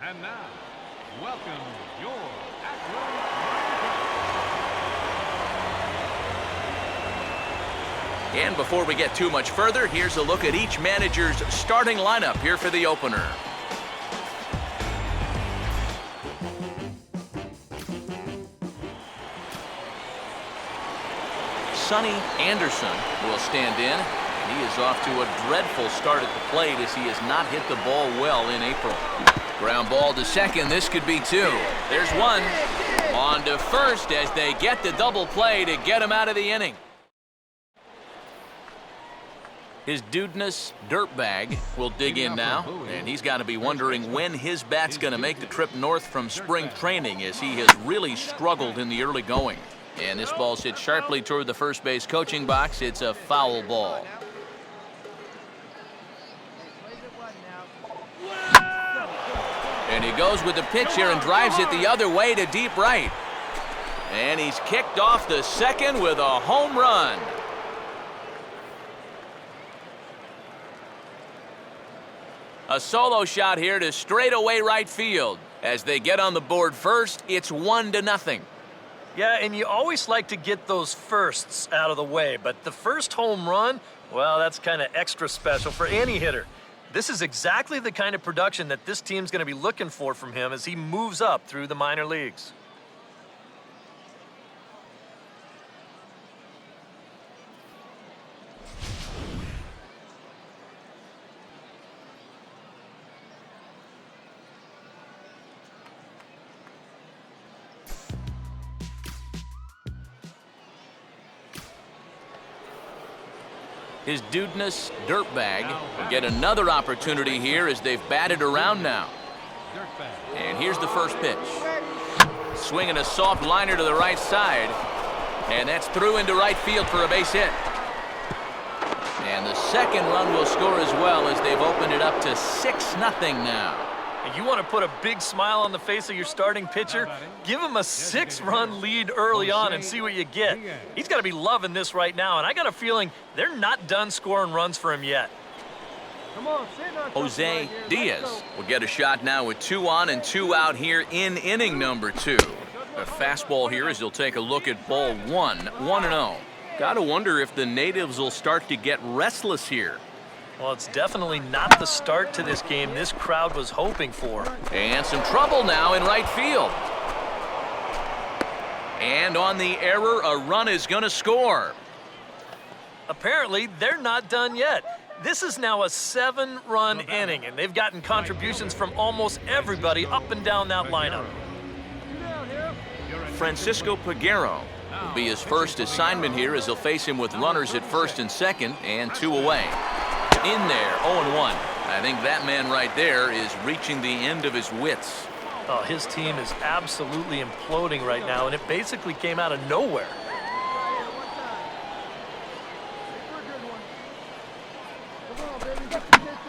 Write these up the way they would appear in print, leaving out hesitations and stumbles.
And now, welcome your Akron. And before we get too much further, here's a look at each manager's starting lineup here for the opener. Sonny Anderson will stand in, and he is off to a dreadful start at the plate as he has not hit the ball well in April. Ground ball to second. This could be two. There's one. On to first as they get the double play to get him out of the inning. His Dudeness Dirtbag will dig in now, and he's got to be wondering when his bat's going to make the trip north from spring training as he has really struggled in the early going. And this ball's hit sharply toward the first base coaching box. It's a foul ball. And he goes with the pitch here and drives it the other way to deep right. And he's kicked off the second with a home run. A solo shot here to straightaway right field. As they get on the board first, it's 1-0. Yeah, and you always like to get those firsts out of the way, but the first home run, well, that's kind of extra special for any hitter. This is exactly the kind of production that this team's going to be looking for from him as he moves up through the minor leagues. His Dudeness Dirtbag will get another opportunity here as they've batted around now. And here's the first pitch. Swinging a soft liner to the right side. And that's through into right field for a base hit. And the second run will score as well as they've opened it up to 6-0 now. And you want to put a big smile on the face of your starting pitcher? Give him a 6-run lead early on and see what you get. He's got to be loving this right now, and I got a feeling they're not done scoring runs for him yet. Jose Diaz will get a shot now with 2 on and 2 out here in inning number 2. A fastball here as he'll take a look at ball 1, 1-0. Got to wonder if the natives will start to get restless here. Well, it's definitely not the start to this game this crowd was hoping for. And some trouble now in right field. And on the error, a run is going to score. Apparently, they're not done yet. This is now a 7-run inning, and they've gotten contributions from almost everybody up and down that lineup. Francisco Peguero will be his first assignment here as he'll face him with runners at first and second and 2 away. In there, 0-1. I think that man right there is reaching the end of his wits. Oh, his team is absolutely imploding right now, and it basically came out of nowhere.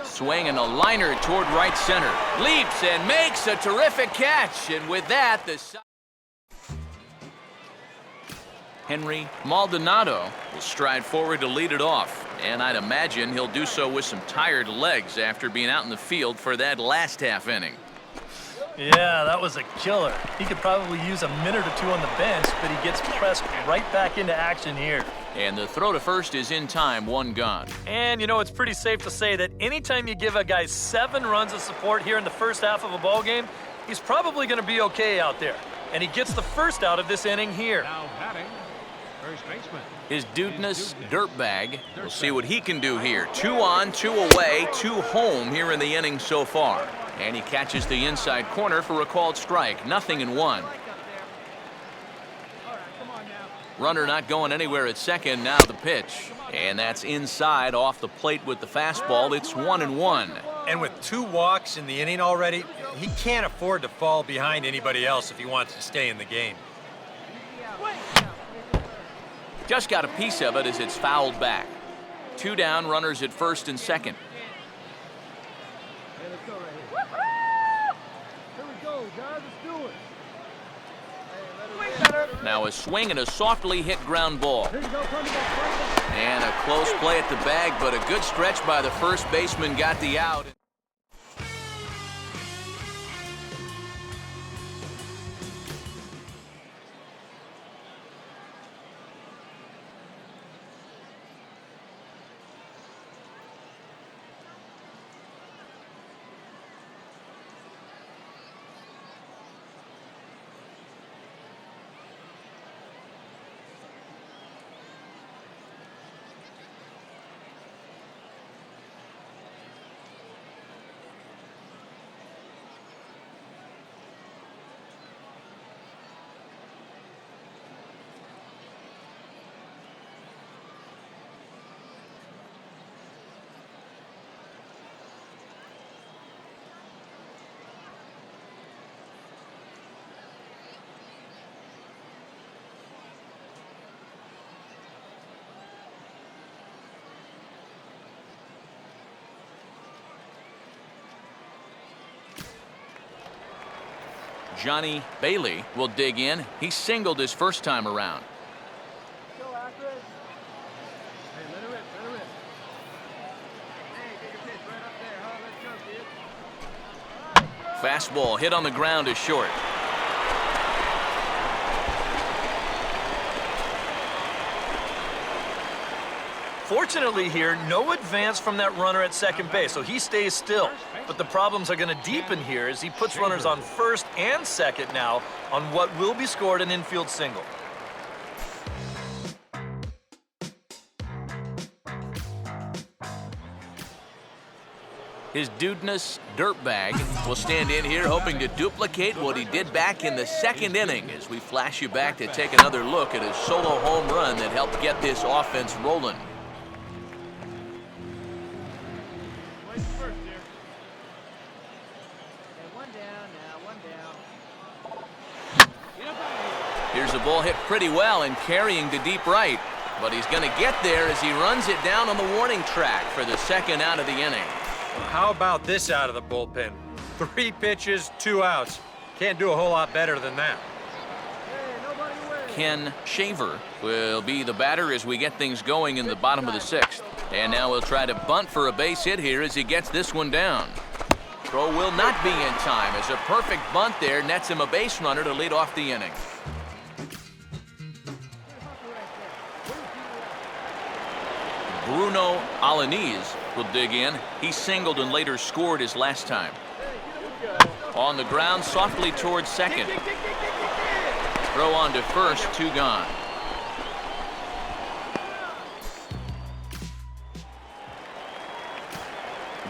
Swinging a liner toward right center. Leaps and makes a terrific catch. And with that, the Henry Maldonado will stride forward to lead it off. And I'd imagine he'll do so with some tired legs after being out in the field for that last half inning. Yeah, that was a killer. He could probably use a minute or 2 on the bench, but he gets pressed right back into action here. And the throw to first is in time, 1 gone. And, you know, it's pretty safe to say that anytime you give a guy 7 runs of support here in the first half of a ball game, he's probably going to be okay out there. And he gets the first out of this inning here. Now batting, first baseman. His Dudeness Dirtbag. We'll see what he can do here. 2 on, 2 away, 2 home here in the inning so far. And he catches the inside corner for a called strike. 0-1. Runner not going anywhere at second. Now the pitch. And that's inside off the plate with the fastball. It's 1-1. And with 2 walks in the inning already, he can't afford to fall behind anybody else if he wants to stay in the game. Just got a piece of it as it's fouled back. 2 down, runners at first and second. Now a swing and a softly hit ground ball. And a close play at the bag, but a good stretch by the first baseman got the out. Johnny Bailey will dig in. He singled his first time around. Fastball hit on the ground is short. Fortunately here, no advance from that runner at second base, so he stays still. But the problems are going to deepen here as he puts runners on first and second now on what will be scored an infield single. His dudeness dirtbag will stand in here hoping to duplicate what he did back in the second inning as we flash you back to take another look at his solo home run that helped get this offense rolling. Here's a ball hit pretty well and carrying to deep right. But he's going to get there as he runs it down on the warning track for the second out of the inning. Well, how about this out of the bullpen? 3 pitches, 2 outs. Can't do a whole lot better than that. Ken Shaver will be the batter as we get things going in the bottom of the 6th. And now we'll try to bunt for a base hit here as he gets this one down. Throw will not be in time as a perfect bunt there nets him a base runner to lead off the inning. Bruno Alaniz will dig in. He singled and later scored his last time. On the ground, softly towards second. Throw on to first, 2 gone.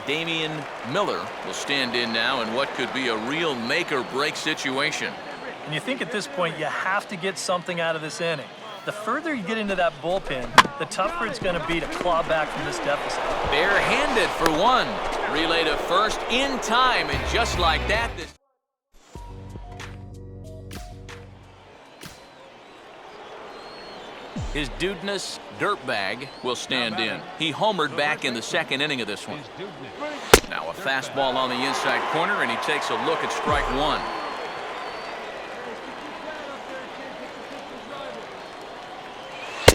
Damian Miller will stand in now in what could be a real make-or-break situation. And you think at this point you have to get something out of this inning. The further you get into that bullpen, the tougher it's going to be to claw back from this deficit. Barehanded for one. Relay to first in time, and just like that, this... His dudeness dirtbag will stand in. He homered back in the second inning of this one. Now a fastball on the inside corner, and he takes a look at strike 1.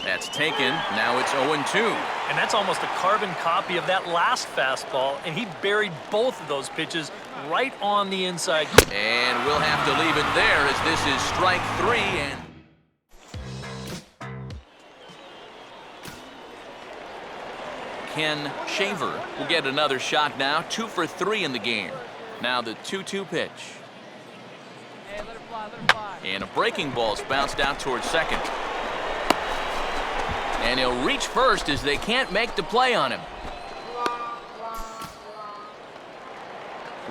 That's taken. Now it's 0-2. And that's almost a carbon copy of that last fastball, and he buried both of those pitches right on the inside. And we'll have to leave it there as this is strike 3. And Ken Shaver will get another shot now. 2 for 3 in the game. Now the 2-2 pitch. And a breaking ball's bounced out towards second. And he'll reach first as they can't make the play on him.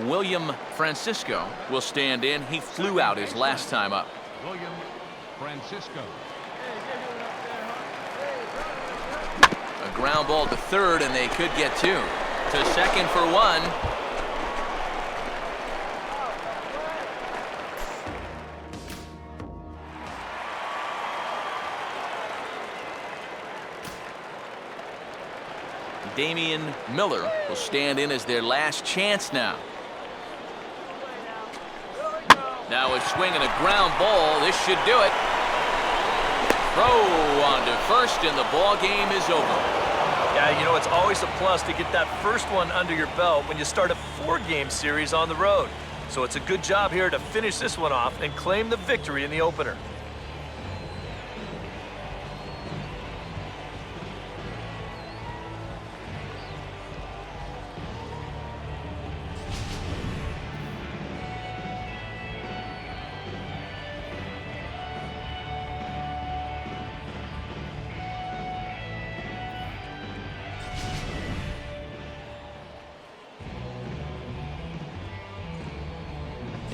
William Francisco will stand in. He flew out his last time up. William Francisco. A ground ball to third, and they could get 2. To second for 1. Damian Miller will stand in as their last chance now. Now a swing and a ground ball. This should do it. Throw on to first, and the ball game is over. Yeah, you know, it's always a plus to get that first one under your belt when you start a 4-game series on the road. So it's a good job here to finish this one off and claim the victory in the opener.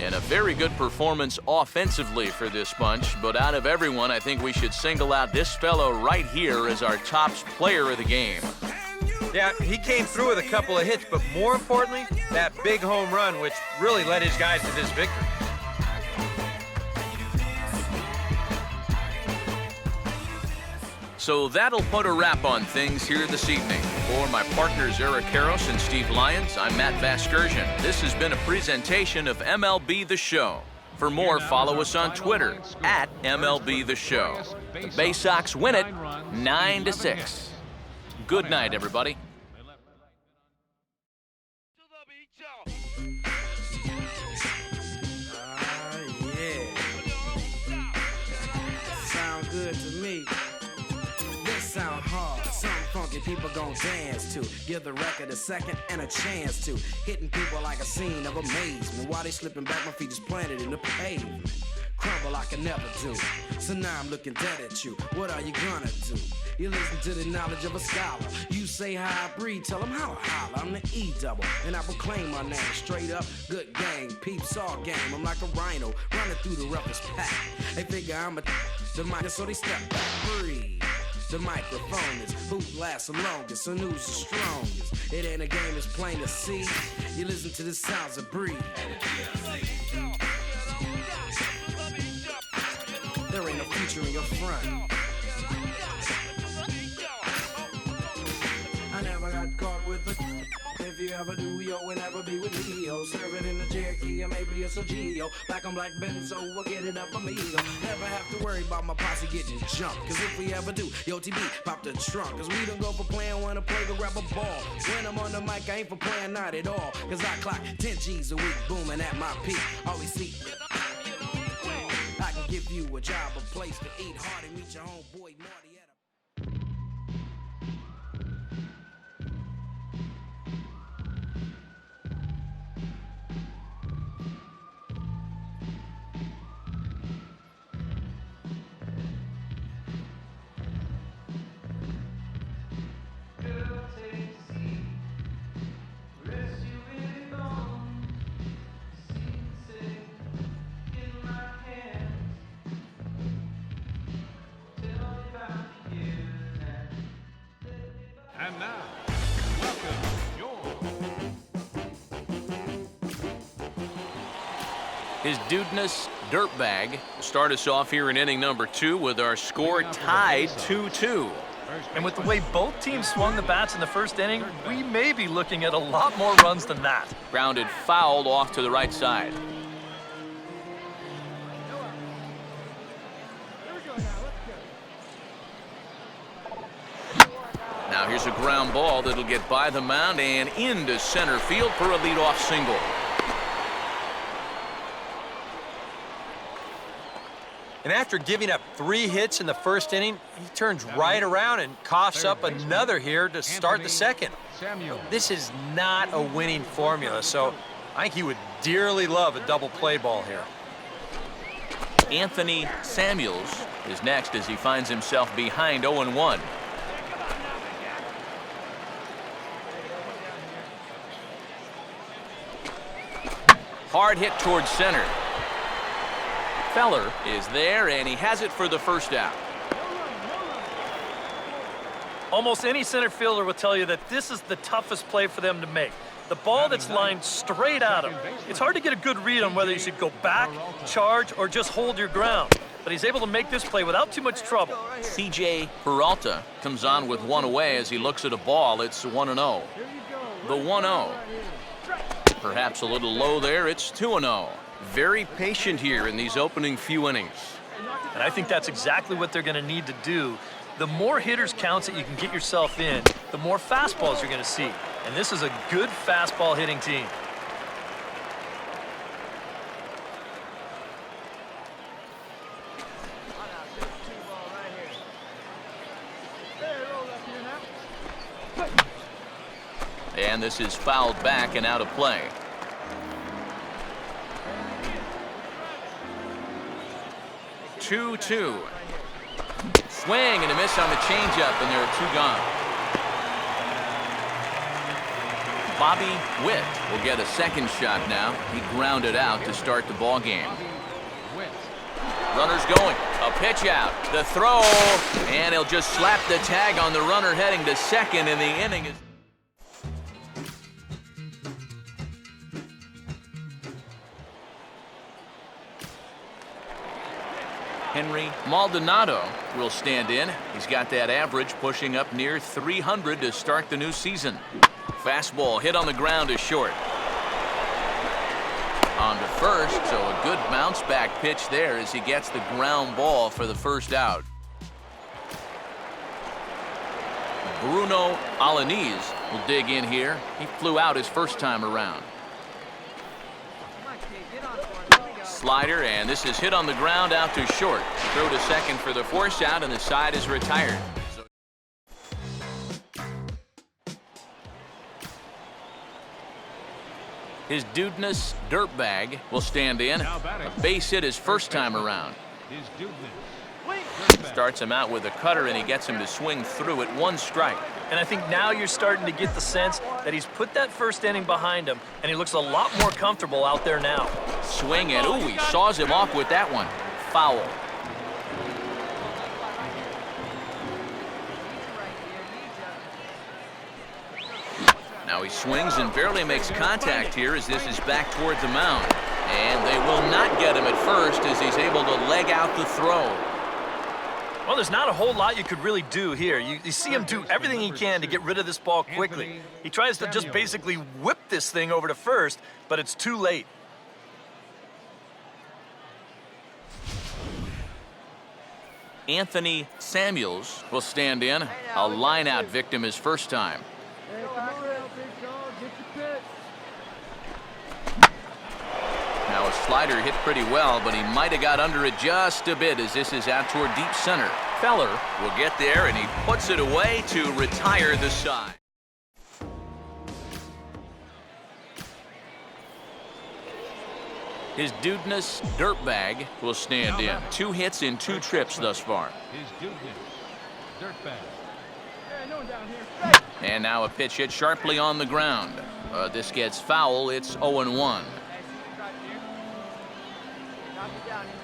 And a very good performance offensively for this bunch, but out of everyone, I think we should single out this fellow right here as our top player of the game. Yeah, he came through with a couple of hits, but more importantly, that big home run, which really led his guys to this victory. So that'll put a wrap on things here this evening. For my partners Eric Karros and Steve Lyons, I'm Matt Vasgersian. This has been a presentation of MLB The Show. For more, follow us on Twitter at MLB The Show. The Bay Sox win it 9-6. Good night, everybody. Sound good to me. This sound hard. Something funky people gon' dance to. Give the record a second and a chance to. Hitting people like a scene of amazement. While they slipping back, my feet is planted in the pavement. Crumble I can never do. So now I'm looking dead at you. What are you gonna do? You listen to the knowledge of a scholar. You say how I breathe, tell them how I holler. I'm the E-double, and I proclaim my name. Straight up, good gang, peeps all game. I'm like a rhino, running through the roughest pack. They figure I'm the mic, so they step back, breathe. The microphone is who lasts the longest, and who's the strongest. It ain't a game, it's plain to see. You listen to the sounds of breathe. There ain't no future in your front. I never got caught with a. If you ever do, yo, will never be with me, yo. Serve it in the Cherokee, or maybe it's a Geo. Black on black Benzo, we'll get it up for me, yo. Never have to worry about my posse getting jumped. Cause if we ever do, yo, TB, pop the trunk. Cause we don't go for playing, wanna play, go grab a ball. When I'm on the mic, I ain't for playing, not at all. Cause I clock 10 G's a week, booming at my peak. Always see. I can give you a job, a place to eat hard and meet your homeboy Marty at a. And now, welcome His dudeness, Dirtbag, will start us off here in inning number 2 with our score tied 2-2. And with the way both teams swung the bats in the first inning, we may be looking at a lot more runs than that. Grounded foul off to the right side. Now here's a ground ball that'll get by the mound and into center field for a leadoff single. And after giving up 3 hits in the first inning, he turns right around and coughs up another here to start the second. This is not a winning formula, so I think he would dearly love a double play ball here. Anthony Samuels is next as he finds himself behind 0-1. Hard hit towards center. Feller is there, and he has it for the first out. Almost any center fielder will tell you that this is the toughest play for them to make. The ball that's lined straight at him. It's hard to get a good read on whether you should go back, charge, or just hold your ground. But he's able to make this play without too much trouble. C.J. Peralta comes on with 1 away as he looks at a ball. It's 1-0. The 1-0. Perhaps a little low there. It's 2-0. Very patient here in these opening few innings. And I think that's exactly what they're going to need to do. The more hitters counts that you can get yourself in, the more fastballs you're going to see. And this is a good fastball hitting team. And this is fouled back and out of play. Two. Swing and a miss on the changeup, and there are 2 gone. Bobby Witt will get a second shot now. He grounded out to start the ball game. Runner's going. A pitch out. The throw, and he'll just slap the tag on the runner heading to second, and the inning is. Henry Maldonado will stand in. He's got that average pushing up near 300 to start the new season. Fastball hit on the ground is short. On to first, so a good bounce back pitch there as he gets the ground ball for the first out. Bruno Alaniz will dig in here. He flew out his first time around. Slider, and this is hit on the ground out to short. Throw to second for the force out, and the side is retired. His Dudeness Dirtbag will stand in. A base hit his first time around. Starts him out with a cutter, and he gets him to swing through it. 1 strike. And I think now you're starting to get the sense that he's put that first inning behind him, and he looks a lot more comfortable out there now. Swing, and ooh, he saws him off with that one. Foul. Now he swings and barely makes contact here as this is back toward the mound. And they will not get him at first as he's able to leg out the throw. Well, there's not a whole lot you could really do here. You see him do everything he can to get rid of this ball quickly. He tries to just basically whip this thing over to first, but it's too late. Anthony Samuels will stand in. A line-out victim his first time. Now a slider hit pretty well, but he might have got under it just a bit as this is out toward deep center. Feller will get there, and he puts it away to retire the side. His Dudeness Dirtbag will stand in. 2 hits in 2 trips thus far. And now a pitch hit sharply on the ground. This gets foul. It's 0-1.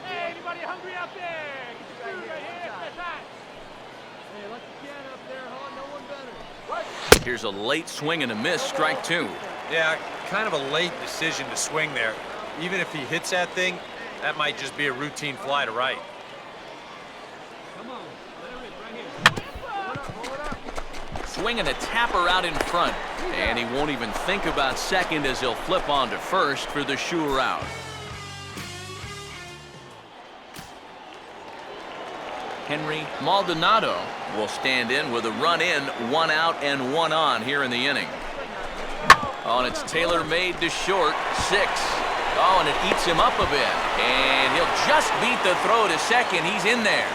Hey, anybody hungry out there? Get your food right here. That's hot. Hey, let the can up there, huh? No one better. Here's a late swing and a miss, strike 2. Yeah, kind of a late decision to swing there. Even if he hits that thing, that might just be a routine fly to right. Come on, let her rip right here. Hold it up. Swinging a tapper out in front, and he won't even think about second as he'll flip on to first for the sure out. Henry Maldonado will stand in with a run in, 1 out and 1 on here in the inning. Oh, and it's tailor-made to short, 6. Oh, and it eats him up a bit. And he'll just beat the throw to second. He's in there.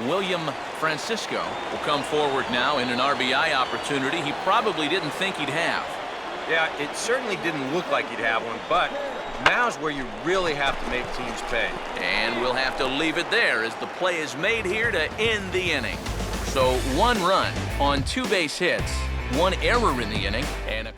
William Francisco will come forward now in an RBI opportunity he probably didn't think he'd have. Yeah, it certainly didn't look like he'd have one, but now's where you really have to make teams pay. And we'll have to leave it there as the play is made here to end the inning. So 1 run on 2 base hits, 1 error in the inning, and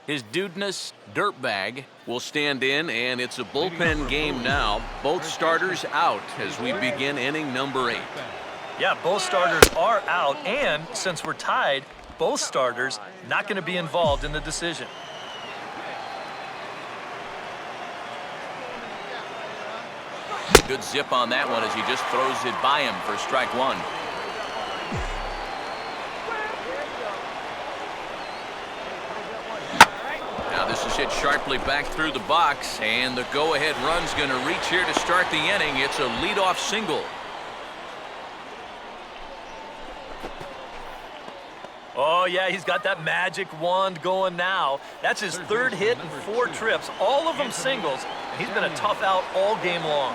his Dudeness Dirtbag will stand in, and it's a bullpen game now. Both starters out as we begin inning number 8. Yeah, both starters are out, and since we're tied, both starters not going to be involved in the decision. Good zip on that one as he just throws it by him for strike 1. Now this is hit sharply back through the box, and the go-ahead run's going to reach here to start the inning. It's a leadoff single. Oh, yeah, he's got that magic wand going now. That's his 3rd hit in 4 trips, all of them singles, and he's been a tough out all game long.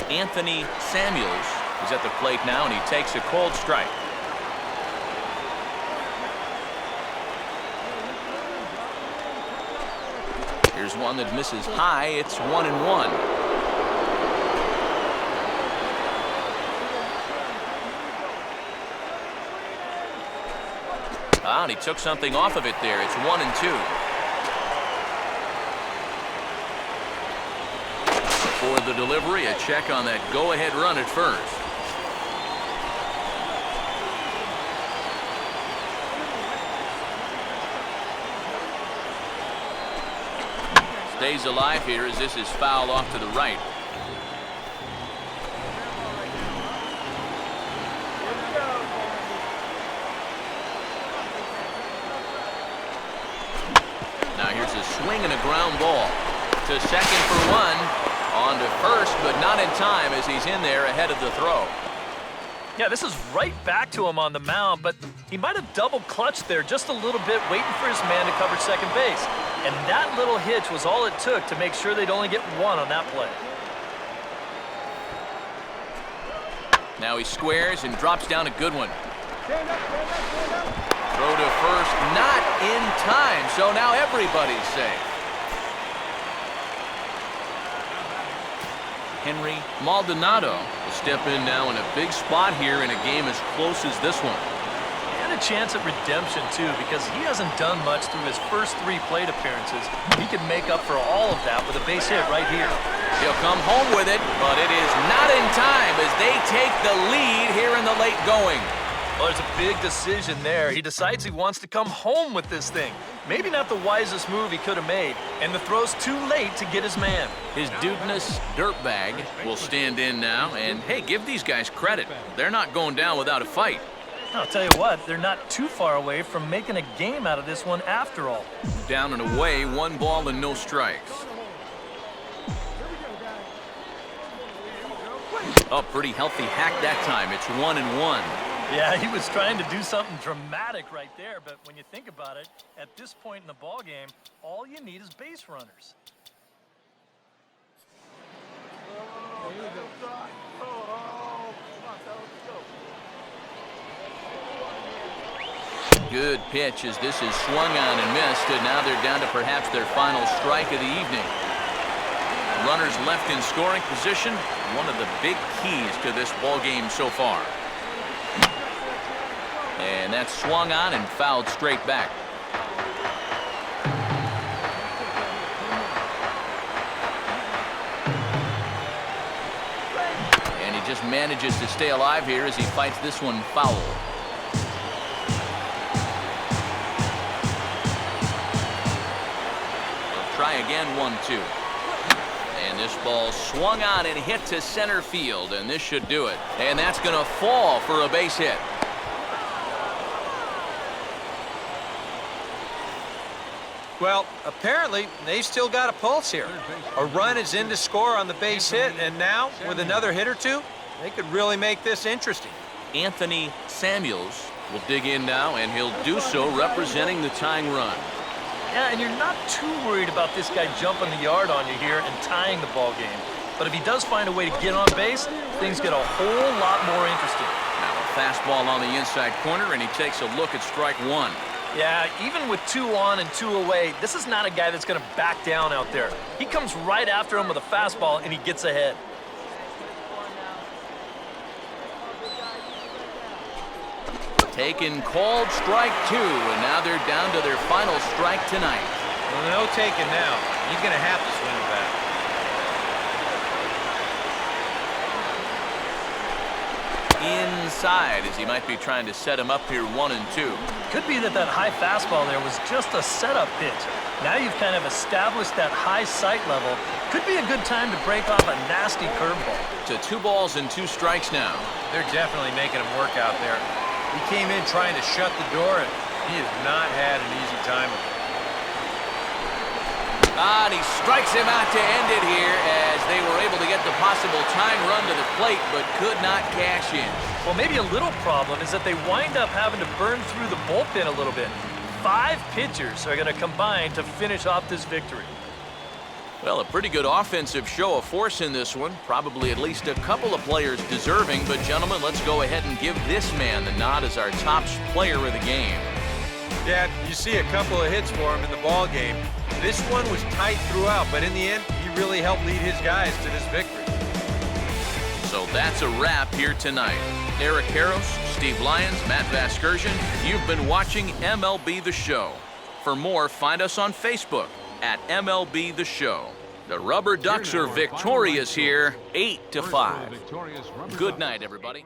Anthony Samuels is at the plate now, and he takes a cold strike. Here's one that misses high. It's 1-1. And he took something off of it there. It's 1-2. For the delivery, a check on that go-ahead run at first. Stays alive here as this is fouled off to the right. swing and a ground ball. To second for one. On to first, but not in time as he's in there ahead of the throw. Yeah, this is right back to him on the mound, but he might have double clutched there just a little bit, waiting for his man to cover second base. And that little hitch was all it took to make sure they'd only get one on that play. Now he squares and drops down a good one. Stand up, stand up, stand up. Throw to first, not in time, so now everybody's safe. Henry Maldonado will step in now in a big spot here in a game as close as this one. And a chance at redemption, too, because he hasn't done much through his first 3 plate appearances. He can make up for all of that with a base hit right here. He'll come home with it, but it is not in time as they take the lead here in the late going. Well, there's a big decision there. He decides he wants to come home with this thing. Maybe not the wisest move he could have made, and the throw's too late to get his man. His dudeness dirtbag will stand in now, and hey, give these guys credit. They're not going down without a fight. I'll tell you what, they're not too far away from making a game out of this one after all. Down and away, 1 ball and no strikes. Oh, pretty healthy hack that time. It's 1-1. Yeah, he was trying to do something dramatic right there, but when you think about it, at this point in the ball game, all you need is base runners. Good pitch as this is swung on and missed, and now they're down to perhaps their final strike of the evening. Runners left in scoring position, one of the big keys to this ball game so far. And that's swung on and fouled straight back. And he just manages to stay alive here as he fights this one foul. They'll try again, 1-2. And this ball swung on and hit to center field, and this should do it. And that's going to fall for a base hit. Well, apparently, they've still got a pulse here. A run is in to score on the base hit, and now, with another hit or two, they could really make this interesting. Anthony Samuels will dig in now, and he'll do so representing the tying run. Yeah, and you're not too worried about this guy jumping the yard on you here and tying the ball game. But if he does find a way to get on base, things get a whole lot more interesting. Now a fastball on the inside corner, and he takes a look at strike 1. Yeah, even with 2 on and 2 away, this is not a guy that's going to back down out there. He comes right after him with a fastball, and he gets ahead. Taken, called strike 2, and now they're down to their final strike tonight. Well, no taking now. He's going to have to swing it back. Inside as he might be trying to set him up here 1-2. Could be that high fastball there was just a setup pitch. Now you've kind of established that high sight level. Could be a good time to break off a nasty curveball. To 2 balls and 2 strikes now. They're definitely making him work out there. He came in trying to shut the door, and he has not had an easy time of it. And he strikes him out to end it here as they were able to get the possible tying run to the plate, but could not cash in. Well, maybe a little problem is that they wind up having to burn through the bullpen a little bit. 5 pitchers are going to combine to finish off this victory. Well, a pretty good offensive show of force in this one. Probably at least a couple of players deserving, but gentlemen, let's go ahead and give this man the nod as our top player of the game. Yeah, you see a couple of hits for him in the ball game. This one was tight throughout, but in the end, he really helped lead his guys to this victory. So that's a wrap here tonight. Eric Harros, Steve Lyons, Matt Vasgersian, you've been watching MLB The Show. For more, find us on Facebook at MLB The Show. The Rubber Ducks are victorious here, 8-5. Good night, everybody.